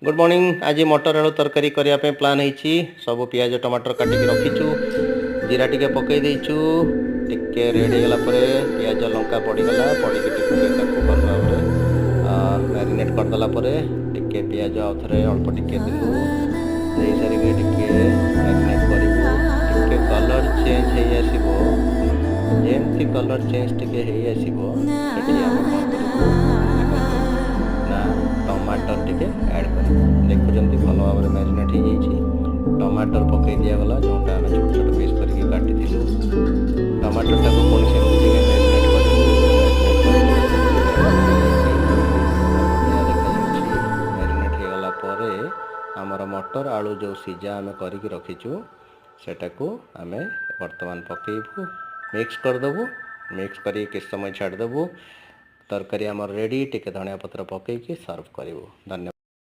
Good morning. आज मटर आलू तरकारी करने प्लान है। सब पियाज टमाटर काटिक रखीचु। जीरा टिके पकई देचु। टिके रेडी गला परे पियाज लंका पड़गला पड़ी टिके भल भाव मैरिनेट करदेला टिके पियाज आउ थे अल्प टिके देलु दे सारिक टिके मैरिनेट करूँ टिके कलर चेंज हो आसो जमती कलर चेंज टिके हो आसो ना टमाटर टिके ऐड कर देखुं भल भाव मैरिनेट हो जाइए। टमाटर पकई दिगला जोटा आम छोट छोट पीस करके काटी टमाटर टाक पुणी से मैरिनेट मैरिनेट हो गला आमर मटर आलू जो सीजा आम कर रखीचु सेटाको आम बर्तमान पकईबू मिक्स करदेबू। मिक्स कर किस समय छाड़देबू तरकारी आमर रेडी। टिके धनिया पत्र पकईकि सर्व करूँ। धन्यवाद।